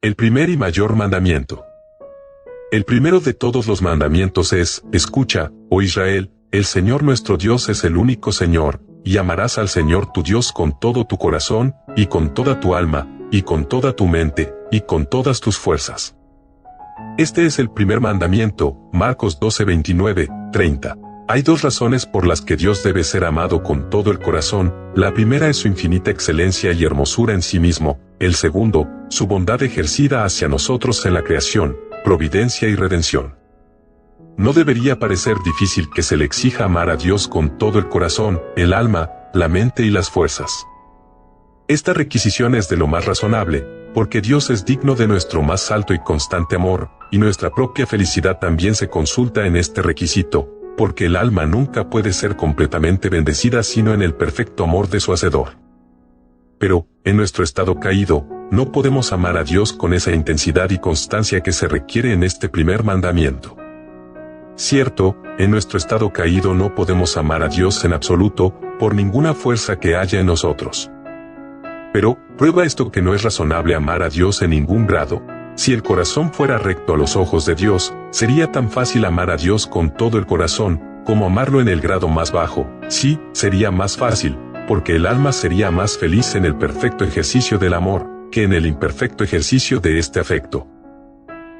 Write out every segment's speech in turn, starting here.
El primer y mayor mandamiento. El primero de todos los mandamientos es: escucha, oh Israel, el Señor nuestro Dios es el único Señor, y amarás al Señor tu Dios con todo tu corazón, y con toda tu alma, y con toda tu mente, y con todas tus fuerzas. Este es el primer mandamiento, Marcos 12, 29, 30. Hay dos razones por las que Dios debe ser amado con todo el corazón. La primera es su infinita excelencia y hermosura en sí mismo. El segundo, su bondad ejercida hacia nosotros en la creación, providencia y redención. No debería parecer difícil que se le exija amar a Dios con todo el corazón, el alma, la mente y las fuerzas. Esta requisición es de lo más razonable, porque Dios es digno de nuestro más alto y constante amor, y nuestra propia felicidad también se consulta en este requisito, porque el alma nunca puede ser completamente bendecida sino en el perfecto amor de su Hacedor. Pero, en nuestro estado caído, no podemos amar a Dios con esa intensidad y constancia que se requiere en este primer mandamiento. Cierto, en nuestro estado caído no podemos amar a Dios en absoluto, por ninguna fuerza que haya en nosotros. Pero, ¿prueba esto que no es razonable amar a Dios en ningún grado? Si el corazón fuera recto a los ojos de Dios, sería tan fácil amar a Dios con todo el corazón, como amarlo en el grado más bajo. Sí, sería más fácil, porque el alma sería más feliz en el perfecto ejercicio del amor, que en el imperfecto ejercicio de este afecto.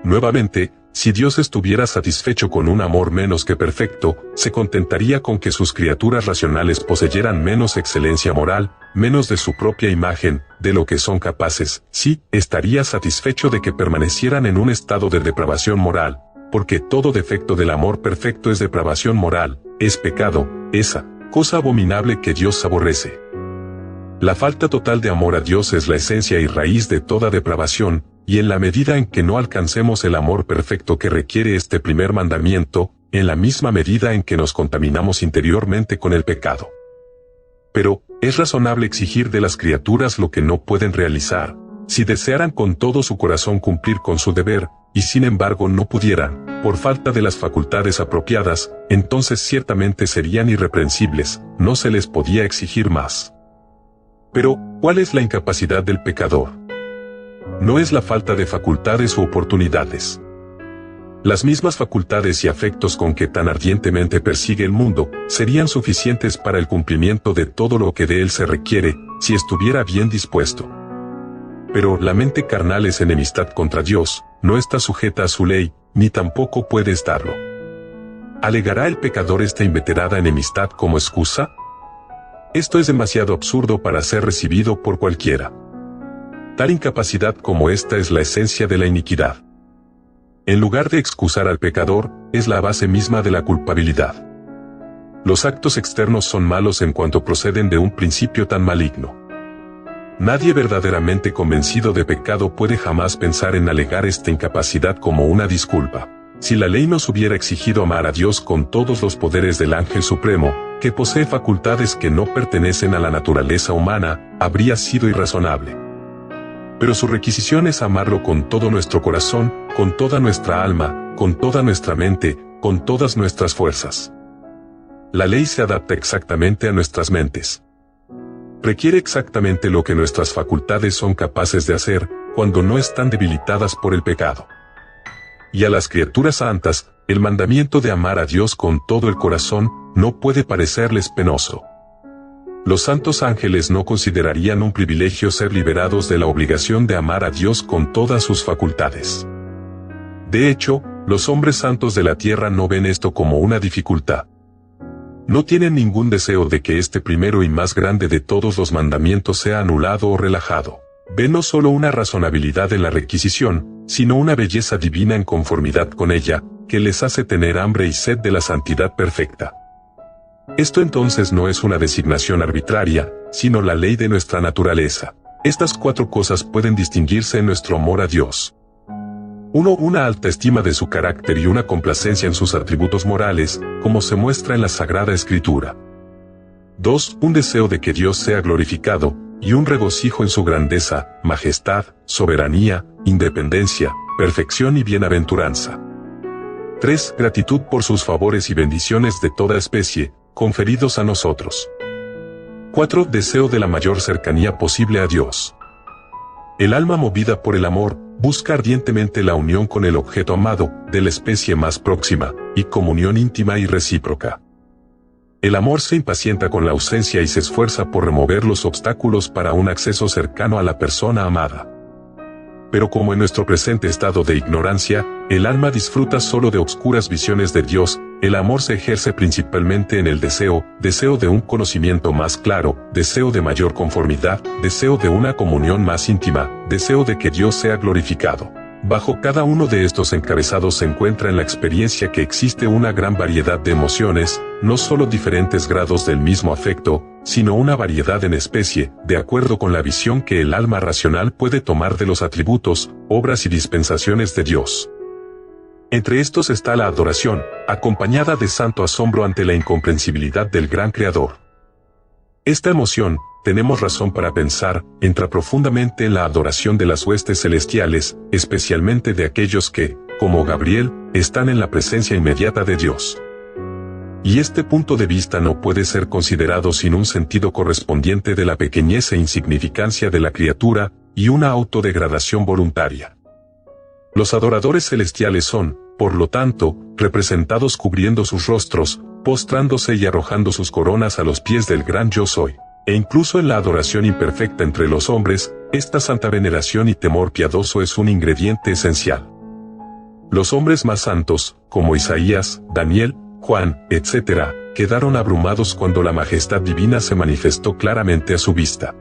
Nuevamente, si Dios estuviera satisfecho con un amor menos que perfecto, se contentaría con que sus criaturas racionales poseyeran menos excelencia moral, menos de su propia imagen, de lo que son capaces. Sí, estaría satisfecho de que permanecieran en un estado de depravación moral, porque todo defecto del amor perfecto es depravación moral, es pecado, esa cosa abominable que Dios aborrece. La falta total de amor a Dios es la esencia y raíz de toda depravación, y en la medida en que no alcancemos el amor perfecto que requiere este primer mandamiento, en la misma medida en que nos contaminamos interiormente con el pecado. Pero, ¿es razonable exigir de las criaturas lo que no pueden realizar? Si desearan con todo su corazón cumplir con su deber, y sin embargo no pudieran, por falta de las facultades apropiadas, entonces ciertamente serían irreprensibles, no se les podía exigir más. Pero, ¿cuál es la incapacidad del pecador? No es la falta de facultades u oportunidades. Las mismas facultades y afectos con que tan ardientemente persigue el mundo, serían suficientes para el cumplimiento de todo lo que de él se requiere, si estuviera bien dispuesto. Pero la mente carnal es enemistad contra Dios, no está sujeta a su ley, ni tampoco puede estarlo. ¿Alegará el pecador esta inveterada enemistad como excusa? Esto es demasiado absurdo para ser recibido por cualquiera. Tal incapacidad como esta es la esencia de la iniquidad. En lugar de excusar al pecador, es la base misma de la culpabilidad. Los actos externos son malos en cuanto proceden de un principio tan maligno. Nadie verdaderamente convencido de pecado puede jamás pensar en alegar esta incapacidad como una disculpa. Si la ley nos hubiera exigido amar a Dios con todos los poderes del ángel supremo, que posee facultades que no pertenecen a la naturaleza humana, habría sido irrazonable. Pero su requisición es amarlo con todo nuestro corazón, con toda nuestra alma, con toda nuestra mente, con todas nuestras fuerzas. La ley se adapta exactamente a nuestras mentes. Requiere exactamente lo que nuestras facultades son capaces de hacer, cuando no están debilitadas por el pecado. Y a las criaturas santas, el mandamiento de amar a Dios con todo el corazón, no puede parecerles penoso. Los santos ángeles no considerarían un privilegio ser liberados de la obligación de amar a Dios con todas sus facultades. De hecho, los hombres santos de la tierra no ven esto como una dificultad. No tienen ningún deseo de que este primero y más grande de todos los mandamientos sea anulado o relajado. Ven no solo una razonabilidad en la requisición, sino una belleza divina en conformidad con ella, que les hace tener hambre y sed de la santidad perfecta. Esto entonces no es una designación arbitraria, sino la ley de nuestra naturaleza. Estas cuatro cosas pueden distinguirse en nuestro amor a Dios. 1. Una alta estima de su carácter y una complacencia en sus atributos morales, como se muestra en la Sagrada Escritura. 2. Un deseo de que Dios sea glorificado, y un regocijo en su grandeza, majestad, soberanía, independencia, perfección y bienaventuranza. 3. Gratitud por sus favores y bendiciones de toda especie, conferidos a nosotros. 4. Deseo de la mayor cercanía posible a Dios. El alma movida por el amor, busca ardientemente la unión con el objeto amado, de la especie más próxima, y comunión íntima y recíproca. El amor se impacienta con la ausencia y se esfuerza por remover los obstáculos para un acceso cercano a la persona amada. Pero como en nuestro presente estado de ignorancia, el alma disfruta solo de obscuras visiones de Dios, el amor se ejerce principalmente en el deseo de un conocimiento más claro, deseo de mayor conformidad, deseo de una comunión más íntima, deseo de que Dios sea glorificado. Bajo cada uno de estos encabezados se encuentra en la experiencia que existe una gran variedad de emociones, no solo diferentes grados del mismo afecto, sino una variedad en especie, de acuerdo con la visión que el alma racional puede tomar de los atributos, obras y dispensaciones de Dios. Entre estos está la adoración, acompañada de santo asombro ante la incomprensibilidad del gran Creador. Esta emoción, tenemos razón para pensar, entra profundamente en la adoración de las huestes celestiales, especialmente de aquellos que, como Gabriel, están en la presencia inmediata de Dios. Y este punto de vista no puede ser considerado sin un sentido correspondiente de la pequeñez e insignificancia de la criatura, y una autodegradación voluntaria. Los adoradores celestiales son, por lo tanto, representados cubriendo sus rostros, postrándose y arrojando sus coronas a los pies del gran Yo Soy. E incluso en la adoración imperfecta entre los hombres, esta santa veneración y temor piadoso es un ingrediente esencial. Los hombres más santos, como Isaías, Daniel, Juan, etc., quedaron abrumados cuando la majestad divina se manifestó claramente a su vista.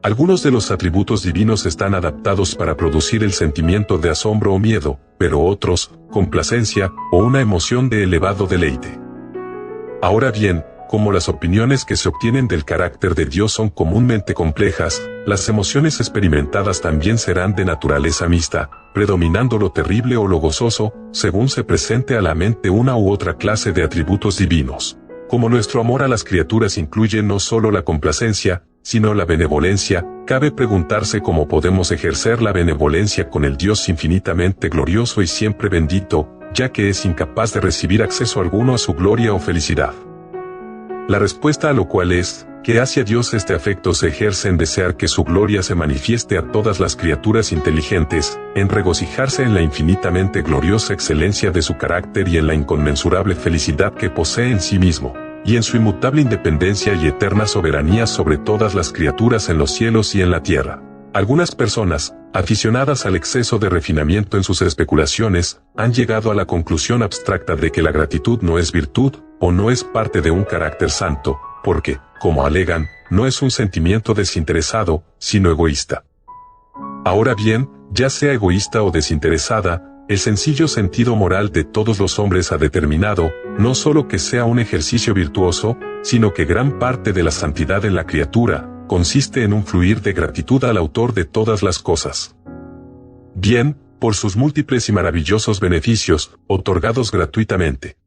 Algunos de los atributos divinos están adaptados para producir el sentimiento de asombro o miedo, pero otros, complacencia, o una emoción de elevado deleite. Ahora bien, como las opiniones que se obtienen del carácter de Dios son comúnmente complejas, las emociones experimentadas también serán de naturaleza mixta, predominando lo terrible o lo gozoso, según se presente a la mente una u otra clase de atributos divinos. Como nuestro amor a las criaturas incluye no solo la complacencia, sino la benevolencia, cabe preguntarse cómo podemos ejercer la benevolencia con el Dios infinitamente glorioso y siempre bendito, ya que es incapaz de recibir acceso alguno a su gloria o felicidad. La respuesta a lo cual es, que hacia Dios este afecto se ejerce en desear que su gloria se manifieste a todas las criaturas inteligentes, en regocijarse en la infinitamente gloriosa excelencia de su carácter y en la inconmensurable felicidad que posee en sí mismo, y en su inmutable independencia y eterna soberanía sobre todas las criaturas en los cielos y en la tierra. Algunas personas, aficionadas al exceso de refinamiento en sus especulaciones, han llegado a la conclusión abstracta de que la gratitud no es virtud, o no es parte de un carácter santo, porque, como alegan, no es un sentimiento desinteresado, sino egoísta. Ahora bien, ya sea egoísta o desinteresada, el sencillo sentido moral de todos los hombres ha determinado, no solo que sea un ejercicio virtuoso, sino que gran parte de la santidad en la criatura, consiste en un fluir de gratitud al autor de todas las cosas. Bien, por sus múltiples y maravillosos beneficios, otorgados gratuitamente.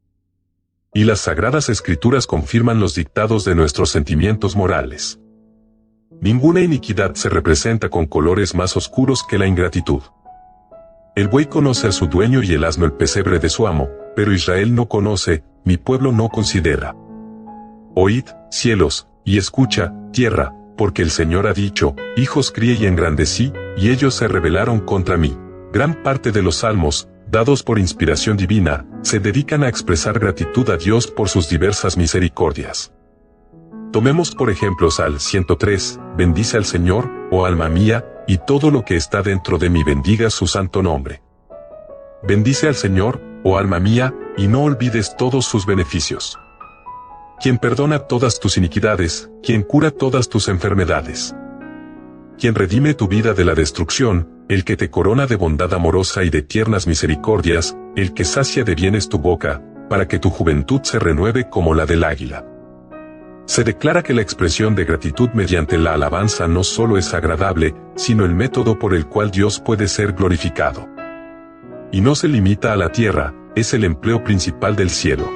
Y las Sagradas Escrituras confirman los dictados de nuestros sentimientos morales. Ninguna iniquidad se representa con colores más oscuros que la ingratitud. El buey conoce a su dueño y el asno el pesebre de su amo, pero Israel no conoce, mi pueblo no considera. Oíd, cielos, y escucha, tierra, porque el Señor ha dicho, hijos crié y engrandecí, y ellos se rebelaron contra mí. Gran parte de los salmos, dados por inspiración divina, se dedican a expresar gratitud a Dios por sus diversas misericordias. Tomemos por ejemplo Salmo 103, bendice al Señor, oh alma mía, y todo lo que está dentro de mí bendiga su santo nombre. Bendice al Señor, oh alma mía, y no olvides todos sus beneficios. Quien perdona todas tus iniquidades, quien cura todas tus enfermedades. Quien redime tu vida de la destrucción, el que te corona de bondad amorosa y de tiernas misericordias, el que sacia de bienes tu boca, para que tu juventud se renueve como la del águila. Se declara que la expresión de gratitud mediante la alabanza no solo es agradable, sino el método por el cual Dios puede ser glorificado. Y no se limita a la tierra, es el empleo principal del cielo.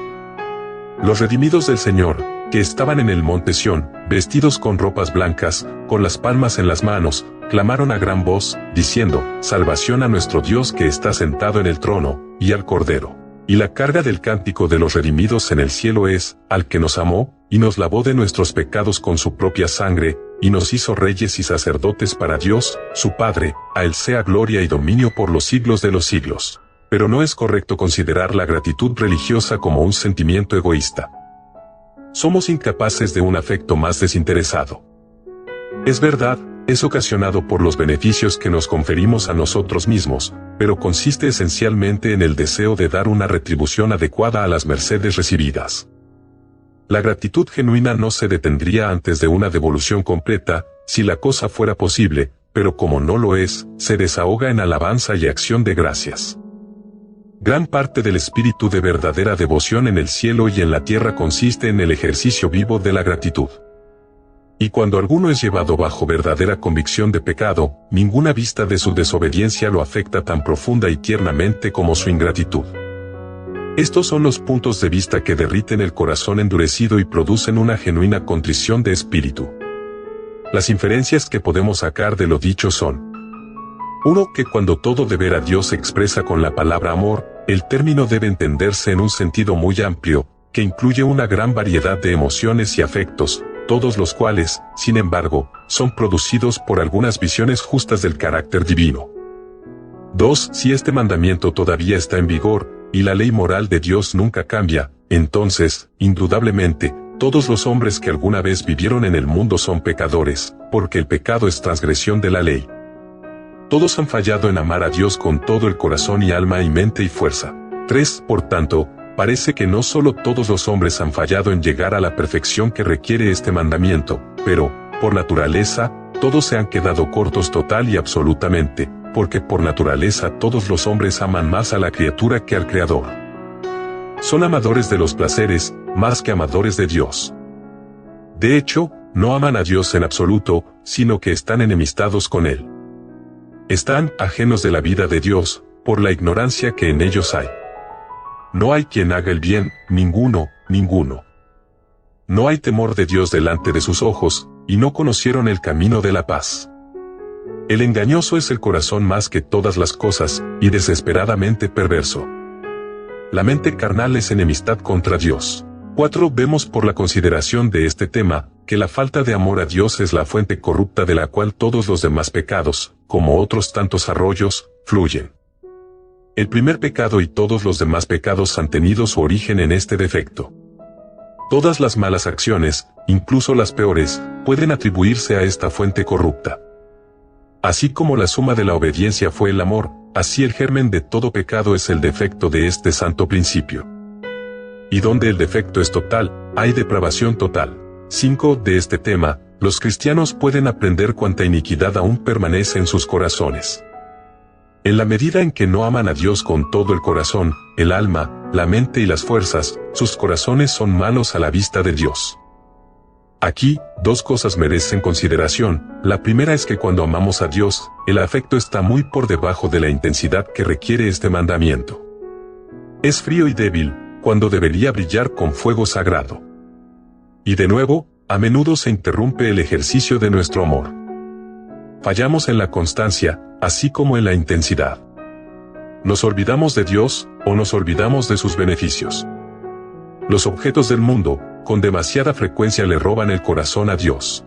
Los redimidos del Señor, que estaban en el monte Sión, vestidos con ropas blancas, con las palmas en las manos, clamaron a gran voz, diciendo, salvación a nuestro Dios que está sentado en el trono, y al Cordero. Y la carga del cántico de los redimidos en el cielo es, al que nos amó, y nos lavó de nuestros pecados con su propia sangre, y nos hizo reyes y sacerdotes para Dios, su Padre, a Él sea gloria y dominio por los siglos de los siglos. Pero no es correcto considerar la gratitud religiosa como un sentimiento egoísta. Somos incapaces de un afecto más desinteresado. Es verdad, es ocasionado por los beneficios que nos conferimos a nosotros mismos, pero consiste esencialmente en el deseo de dar una retribución adecuada a las mercedes recibidas. La gratitud genuina no se detendría antes de una devolución completa, si la cosa fuera posible, pero como no lo es, se desahoga en alabanza y acción de gracias. Gran parte del espíritu de verdadera devoción en el cielo y en la tierra consiste en el ejercicio vivo de la gratitud. Y cuando alguno es llevado bajo verdadera convicción de pecado, ninguna vista de su desobediencia lo afecta tan profunda y tiernamente como su ingratitud. Estos son los puntos de vista que derriten el corazón endurecido y producen una genuina contrición de espíritu. Las inferencias que podemos sacar de lo dicho son: 1. Que cuando todo deber a Dios se expresa con la palabra amor, el término debe entenderse en un sentido muy amplio, que incluye una gran variedad de emociones y afectos, todos los cuales, sin embargo, son producidos por algunas visiones justas del carácter divino. 2. Si este mandamiento todavía está en vigor, y la ley moral de Dios nunca cambia, entonces, indudablemente, todos los hombres que alguna vez vivieron en el mundo son pecadores, porque el pecado es transgresión de la ley. Todos han fallado en amar a Dios con todo el corazón y alma y mente y fuerza. 3. Por tanto, parece que no solo todos los hombres han fallado en llegar a la perfección que requiere este mandamiento, pero, por naturaleza, todos se han quedado cortos total y absolutamente, porque por naturaleza todos los hombres aman más a la criatura que al Creador. Son amadores de los placeres, más que amadores de Dios. De hecho, no aman a Dios en absoluto, sino que están enemistados con Él. Están ajenos de la vida de Dios, por la ignorancia que en ellos hay. No hay quien haga el bien, ninguno. No hay temor de Dios delante de sus ojos, y no conocieron el camino de la paz. El engañoso es el corazón más que todas las cosas, y desesperadamente perverso. La mente carnal es enemistad contra Dios. 4. Vemos por la consideración de este tema, que la falta de amor a Dios es la fuente corrupta de la cual todos los demás pecados, como otros tantos arroyos, fluyen. El primer pecado y todos los demás pecados han tenido su origen en este defecto. Todas las malas acciones, incluso las peores, pueden atribuirse a esta fuente corrupta. Así como la suma de la obediencia fue el amor, así el germen de todo pecado es el defecto de este santo principio. Y donde el defecto es total, hay depravación total. 5. De este tema, los cristianos pueden aprender cuánta iniquidad aún permanece en sus corazones. En la medida en que no aman a Dios con todo el corazón, el alma, la mente y las fuerzas, sus corazones son malos a la vista de Dios. Aquí, dos cosas merecen consideración. La primera es que cuando amamos a Dios, el afecto está muy por debajo de la intensidad que requiere este mandamiento. Es frío y débil, cuando debería brillar con fuego sagrado. Y de nuevo, a menudo se interrumpe el ejercicio de nuestro amor. Fallamos en la constancia, así como en la intensidad. Nos olvidamos de Dios, o nos olvidamos de sus beneficios. Los objetos del mundo, con demasiada frecuencia le roban el corazón a Dios.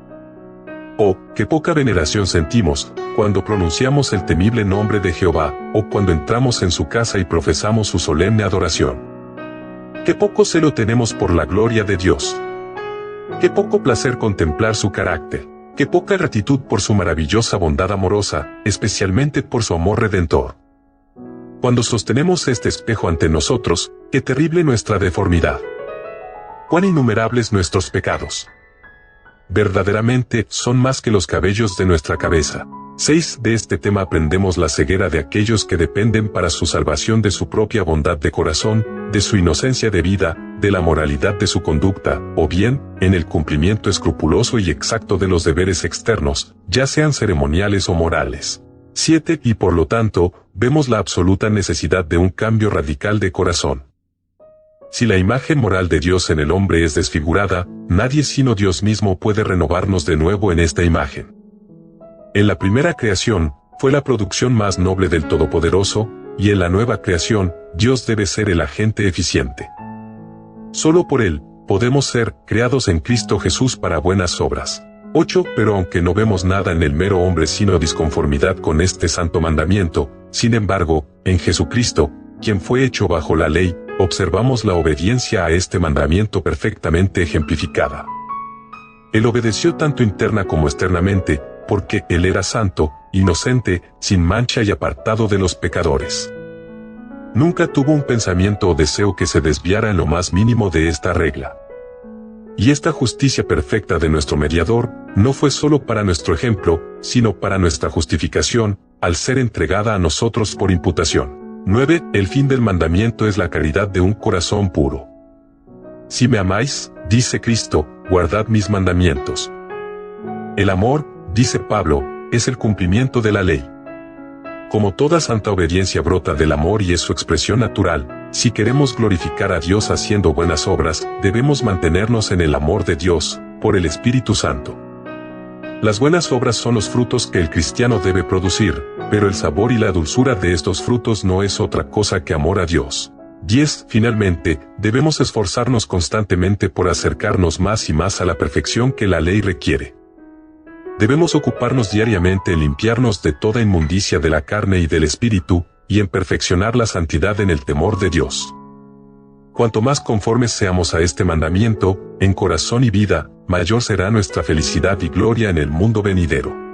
Oh, qué poca veneración sentimos, cuando pronunciamos el temible nombre de Jehová, o cuando entramos en su casa y profesamos su solemne adoración. Qué poco celo tenemos por la gloria de Dios. Qué poco placer contemplar su carácter. Qué poca gratitud por su maravillosa bondad amorosa, especialmente por su amor redentor. Cuando sostenemos este espejo ante nosotros, qué terrible nuestra deformidad. Cuán innumerables nuestros pecados. Verdaderamente, son más que los cabellos de nuestra cabeza. 6. De este tema aprendemos la ceguera de aquellos que dependen para su salvación de su propia bondad de corazón, de su inocencia de vida, de la moralidad de su conducta, o bien, en el cumplimiento escrupuloso y exacto de los deberes externos, ya sean ceremoniales o morales. 7. Y por lo tanto, vemos la absoluta necesidad de un cambio radical de corazón. Si la imagen moral de Dios en el hombre es desfigurada, nadie sino Dios mismo puede renovarnos de nuevo en esta imagen. En la primera creación, fue la producción más noble del Todopoderoso, y en la nueva creación, Dios debe ser el agente eficiente. Solo por Él, podemos ser creados en Cristo Jesús para buenas obras. 8. Pero aunque no vemos nada en el mero hombre sino disconformidad con este santo mandamiento, sin embargo, en Jesucristo, quien fue hecho bajo la ley, observamos la obediencia a este mandamiento perfectamente ejemplificada. Él obedeció tanto interna como externamente, porque Él era santo, inocente, sin mancha y apartado de los pecadores. Nunca tuvo un pensamiento o deseo que se desviara en lo más mínimo de esta regla. Y esta justicia perfecta de nuestro mediador, no fue solo para nuestro ejemplo, sino para nuestra justificación, al ser entregada a nosotros por imputación. 9. El fin del mandamiento es la caridad de un corazón puro. Si me amáis, dice Cristo, guardad mis mandamientos. El amor, dice Pablo, es el cumplimiento de la ley. Como toda santa obediencia brota del amor y es su expresión natural, si queremos glorificar a Dios haciendo buenas obras, debemos mantenernos en el amor de Dios, por el Espíritu Santo. Las buenas obras son los frutos que el cristiano debe producir, pero el sabor y la dulzura de estos frutos no es otra cosa que amor a Dios. 10. Finalmente, debemos esforzarnos constantemente por acercarnos más y más a la perfección que la ley requiere. Debemos ocuparnos diariamente en limpiarnos de toda inmundicia de la carne y del espíritu, y en perfeccionar la santidad en el temor de Dios. Cuanto más conformes seamos a este mandamiento, en corazón y vida, mayor será nuestra felicidad y gloria en el mundo venidero.